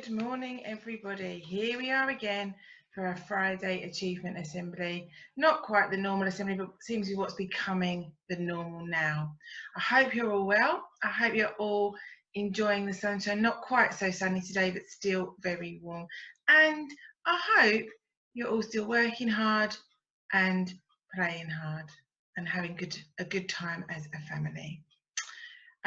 Good morning, everybody. Here we are again for our Friday Achievement Assembly. Not quite the normal assembly, but seems to be what's becoming the normal now. I hope you're all well. I hope you're all enjoying the sunshine. Not quite so sunny today, but still very warm. And I hope you're all still working hard and playing hard and having a good time as a family.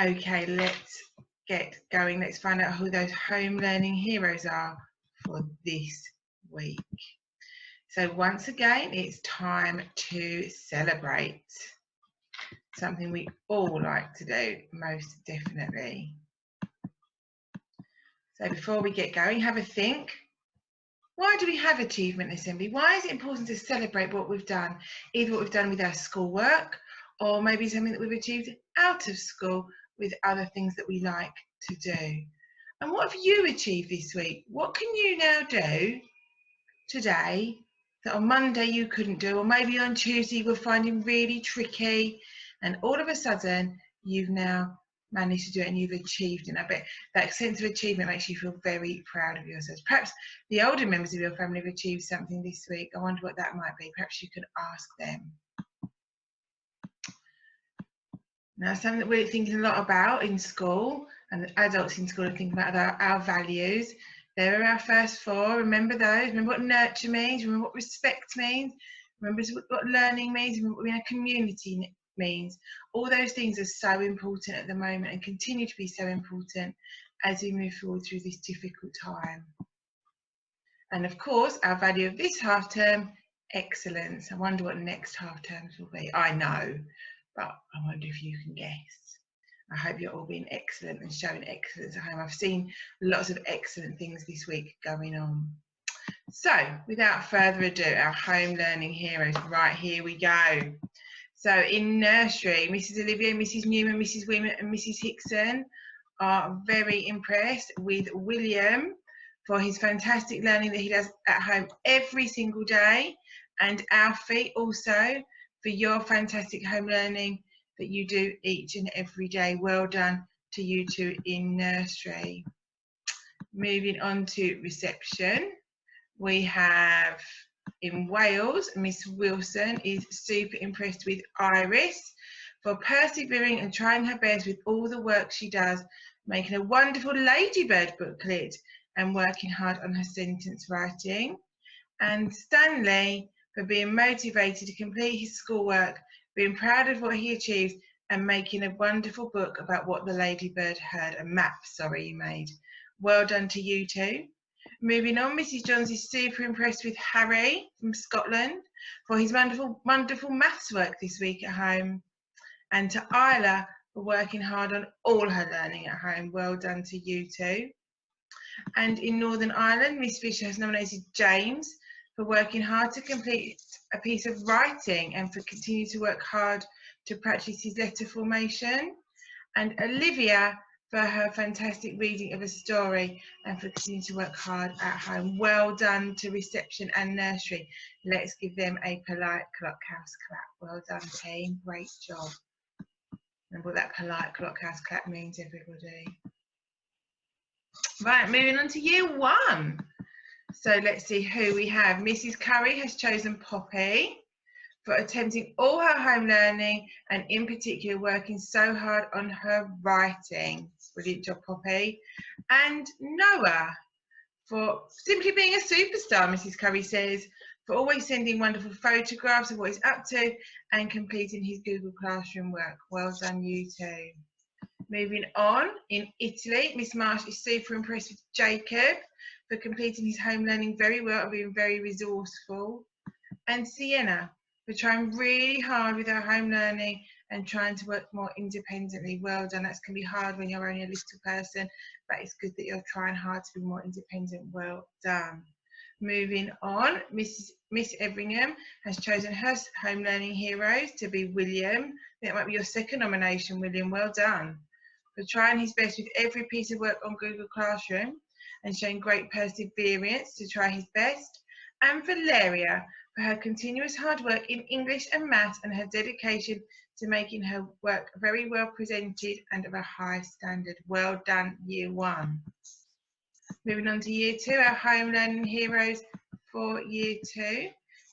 Okay, let's get going. Let's find out who those home learning heroes are for this week. So once again, it's time to celebrate. Something we all like to do, most definitely. So before we get going, have a think. Why do we have Achievement Assembly? Why is it important to celebrate what we've done? Either what we've done with our schoolwork or maybe something that we've achieved out of school with other things that we like to do. And what have you achieved this week? What can you now do today that on Monday you couldn't do, or maybe on Tuesday you were finding really tricky, and all of a sudden you've now managed to do it and you've achieved it. I bet that sense of achievement makes you feel very proud of yourselves. Perhaps the older members of your family have achieved something this week. I wonder what that might be. Perhaps you can ask them. Now, something that we're thinking a lot about in school, and the adults in school are thinking about our values. There are our first four. Remember those. Remember what nurture means. Remember what respect means. Remember what learning means. Remember what being a community means. All those things are so important at the moment and continue to be so important as we move forward through this difficult time. And of course, our value of this half term, excellence. I wonder what next half terms will be. I know, but I wonder if you can guess. I hope you're all being excellent and showing excellence at home. I've seen lots of excellent things this week going on. So without further ado, our home learning heroes, right, here we go. So in nursery, Mrs. Olivia, Mrs. Newman, Mrs. Wiman and Mrs. Hickson are very impressed with William for his fantastic learning that he does at home every single day, and Alfie also for your fantastic home learning that you do each and every day. Well done to you two in nursery. Moving on to reception, we have in Wales, Miss Wilson is super impressed with Iris for persevering and trying her best with all the work she does, making a wonderful Ladybird booklet and working hard on her sentence writing. And Stanley for being motivated to complete his schoolwork, being proud of what he achieved and making a wonderful book about what the Ladybird heard, a map, sorry, you made. Well done to you two. Moving on, Mrs. Johns is super impressed with Harry from Scotland for his wonderful maths work this week at home. And to Isla for working hard on all her learning at home. Well done to you two. And in Northern Ireland, Miss Fisher has nominated James for working hard to complete a piece of writing and for continuing to work hard to practice his letter formation. And Olivia for her fantastic reading of a story and for continuing to work hard at home. Well done to reception and nursery. Let's give them a polite clockhouse clap. Well done, team. Great job. Remember what that polite clockhouse clap means, everybody. Right, moving on to year one. So let's see who we have. Mrs. Curry has chosen Poppy for attempting all her home learning and in particular working so hard on her writing. Brilliant job, Poppy. And Noah for simply being a superstar, Mrs. Curry says, for always sending wonderful photographs of what he's up to and completing his Google Classroom work. Well done, you two. Moving on, in Italy, Miss Marsh is super impressed with Jacob for completing his home learning very well and being very resourceful. And Sienna for trying really hard with her home learning and trying to work more independently. Well done. That can be hard when you're only a little person, but it's good that you're trying hard to be more independent. Well done. Moving on, Miss Everingham has chosen her home learning heroes to be William. That might be your second nomination, William. Well done. For trying his best with every piece of work on Google Classroom and showing great perseverance to try his best. And Valeria for her continuous hard work in English and maths and her dedication to making her work very well presented and of a high standard. Well done, year one. Moving on to year 2, our home learning heroes for year 2.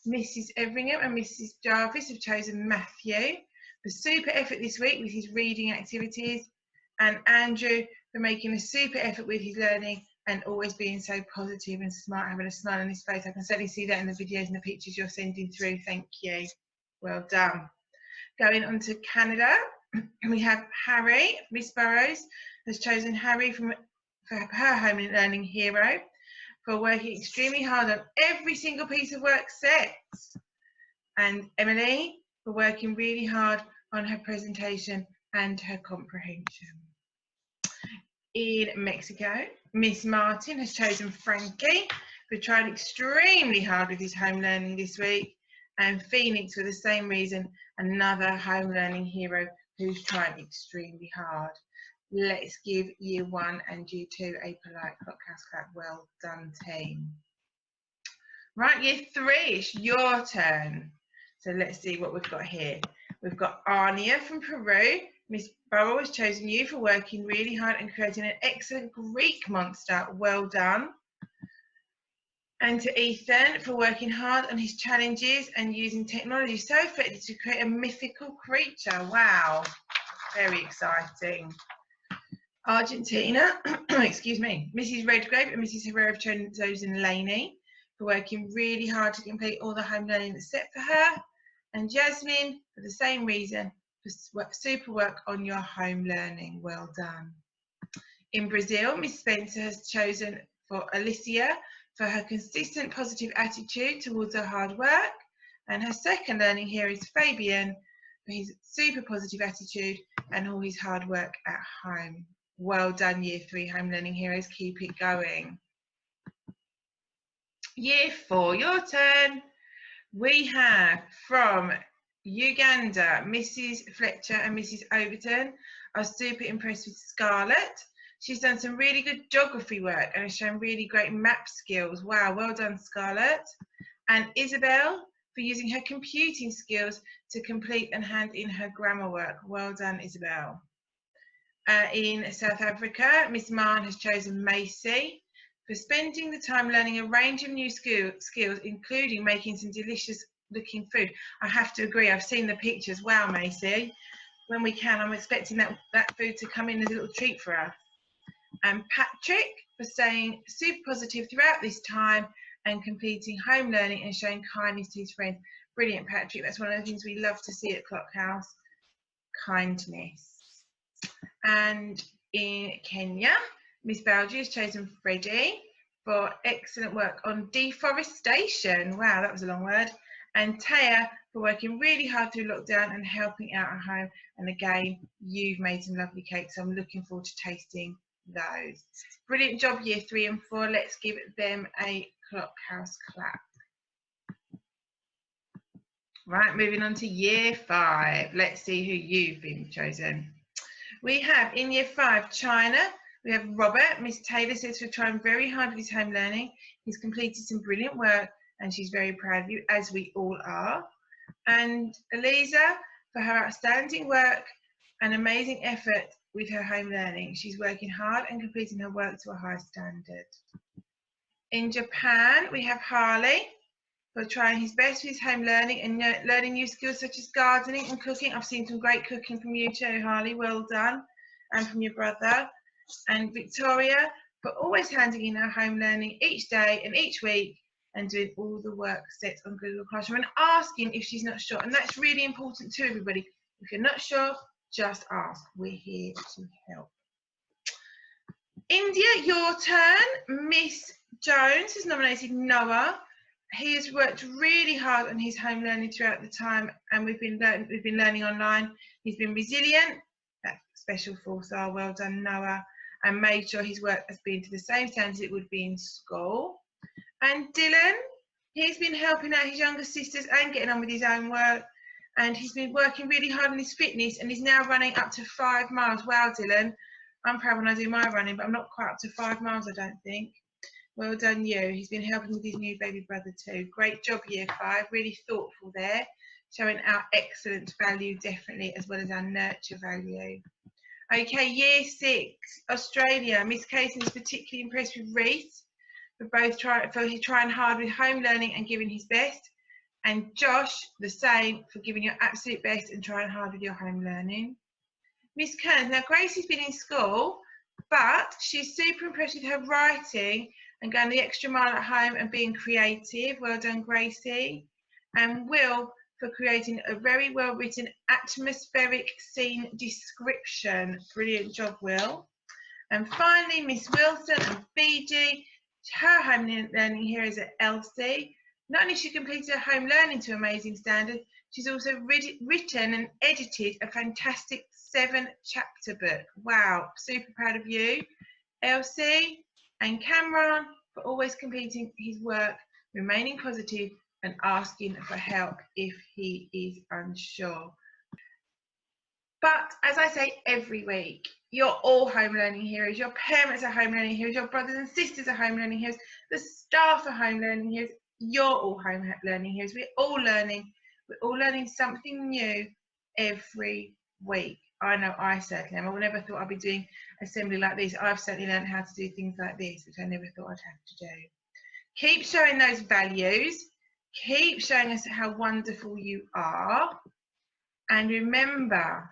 Mrs. Everingham and Mrs. Jarvis have chosen Matthew for super effort this week with his reading activities, and Andrew for making a super effort with his learning and always being so positive and smart, having a smile on his face. I can certainly see that in the videos and the pictures you're sending through. Thank you. Well done. Going on to Canada, we have Harry. Miss Burrows has chosen Harry for her home learning hero for working extremely hard on every single piece of work set, and Emily for working really hard on her presentation and her comprehension. In Mexico, Miss Martin has chosen Frankie for trying extremely hard with his home learning this week, and Phoenix for the same reason, another home learning hero who's trying extremely hard. Let's give year 1 and year 2 a polite clockhouse clap. Well done, team. Right, year 3, it's your turn. So let's see what we've got here. We've got Arnia from Peru. Miss Burrell has chosen you for working really hard and creating an excellent Greek monster. Well done. And to Ethan for working hard on his challenges and using technology so effectively to create a mythical creature. Wow, very exciting. Argentina, excuse me, Mrs. Redgrave and Mrs. Herrera have chosen Lainey for working really hard to complete all the home learning that's set for her, and Jasmine for the same reason, for super work on your home learning. Well done. In Brazil, Miss Spencer has chosen for Alicia for her consistent positive attitude towards her hard work, and her second learning hero is Fabian for his super positive attitude and all his hard work at home. Well done, year 3 home learning heroes. Keep it going. Year 4, your turn. We have from Uganda, Mrs. Fletcher and Mrs. Overton are super impressed with Scarlett. She's done some really good geography work and has shown really great map skills. Wow, well done, Scarlett. And Isabel for using her computing skills to complete and hand in her grammar work. Well done, Isabel. In South Africa, Miss Mann has chosen Macy for spending the time learning a range of new skills, including making some delicious looking food. I have to agree, I've seen the pictures. Wow, Macy. When we can, I'm expecting that food to come in as a little treat for us. And Patrick for staying super positive throughout this time and completing home learning and showing kindness to his friends. Brilliant, Patrick. That's one of the things we love to see at Clockhouse, kindness. And in Kenya, Miss Balgi has chosen Freddie for excellent work on deforestation. Wow, that was a long word. And Taya for working really hard through lockdown and helping out at home. And again, you've made some lovely cakes. So I'm looking forward to tasting those. Brilliant job, year 3 and 4. Let's give them a Clockhouse clap. Right, moving on to year 5. Let's see who you've been chosen. We have in year 5, China. We have Robert. Miss Taylor says for trying very hard with his home learning. He's completed some brilliant work and she's very proud of you, as we all are. And Eliza for her outstanding work and amazing effort with her home learning. She's working hard and completing her work to a high standard. In Japan, we have Harley for trying his best with his home learning and learning new skills such as gardening and cooking. I've seen some great cooking from you too, Harley. Well done. And from your brother. And Victoria for always handing in her home learning each day and each week and doing all the work set on Google Classroom and asking if she's not sure. And that's really important too, everybody. If you're not sure, just ask. We're here to help. India, your turn. Miss Jones has nominated Noah. He has worked really hard on his home learning throughout the time, and we've been learning online. He's been resilient. That's special 4-star. Well done, Noah. And made sure his work has been to the same standards it would be in school. And Dylan, he's been helping out his younger sisters and getting on with his own work. And he's been working really hard on his fitness, and he's now running up to 5 miles. Wow, Dylan. I'm proud when I do my running, but I'm not quite up to 5 miles, I don't think. Well done, you. He's been helping with his new baby brother too. Great job, year 5. Really thoughtful there, showing our excellent value definitely, as well as our nurture value. Okay, Year 6, Australia. Miss Casey is particularly impressed with Reese for trying hard with home learning and giving his best. And Josh, the same, for giving your absolute best and trying hard with your home learning. Miss Kearns, now Gracie's been in school, but she's super impressed with her writing and going the extra mile at home and being creative. Well done, Gracie. And Will, for creating a very well written atmospheric scene description. Brilliant job, Will. And finally, Miss Wilson and Fiji, her home learning heroes at Elsie. Not only she completed her home learning to amazing standards, she's also written and edited a fantastic 7-chapter book. Wow, super proud of you, Elsie. And Cameron for always completing his work, remaining positive and asking for help if he is unsure. But as I say every week, you're all home learning heroes. Your parents are home learning heroes. Your brothers and sisters are home learning heroes. The staff are home learning heroes. You're all home learning heroes. We're all learning. We're all learning something new every week. I know I certainly am. I never thought I'd be doing assembly like this. I've certainly learned how to do things like this, which I never thought I'd have to do. Keep showing those values. Keep showing us how wonderful you are. And remember,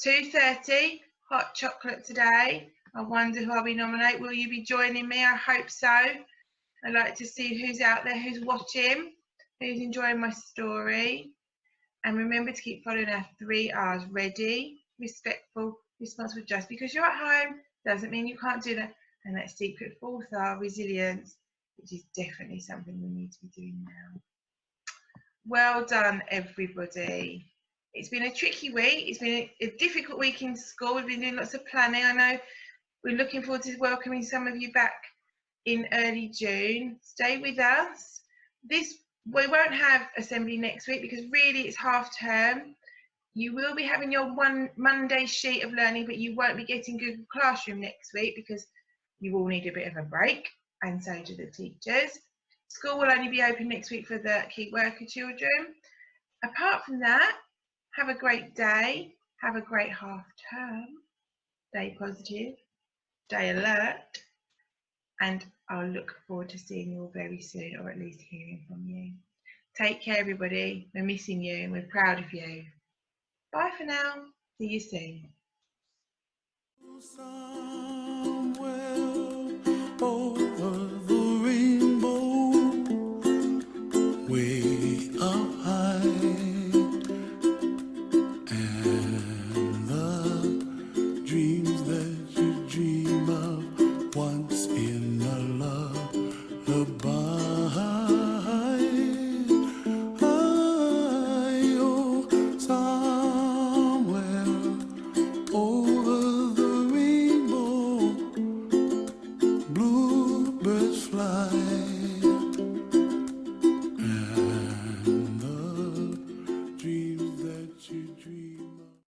2:30, hot chocolate today. I wonder who I'll be nominating. Will you be joining me? I hope so. I'd like to see who's out there, who's watching, who's enjoying my story. And remember to keep following our 3 R's: ready, respectful, responsible. Just because you're at home doesn't mean you can't do that. And that secret 4th R, resilience, which is definitely something we need to be doing now. Well done, everybody. It's been a tricky week. It's been a difficult week in school. We've been doing lots of planning. I know we're looking forward to welcoming some of you back in early June. Stay with us. We won't have assembly next week because really it's half term. You will be having your one Monday sheet of learning, but you won't be getting Google Classroom next week because you all need a bit of a break, and so do the teachers. School will only be open next week for the key worker children. Apart from that, have a great day. Have a great half term. Stay positive. Stay alert. And I'll look forward to seeing you all very soon, or at least hearing from you. Take care, everybody. We're missing you and we're proud of you. Bye for now. See you soon.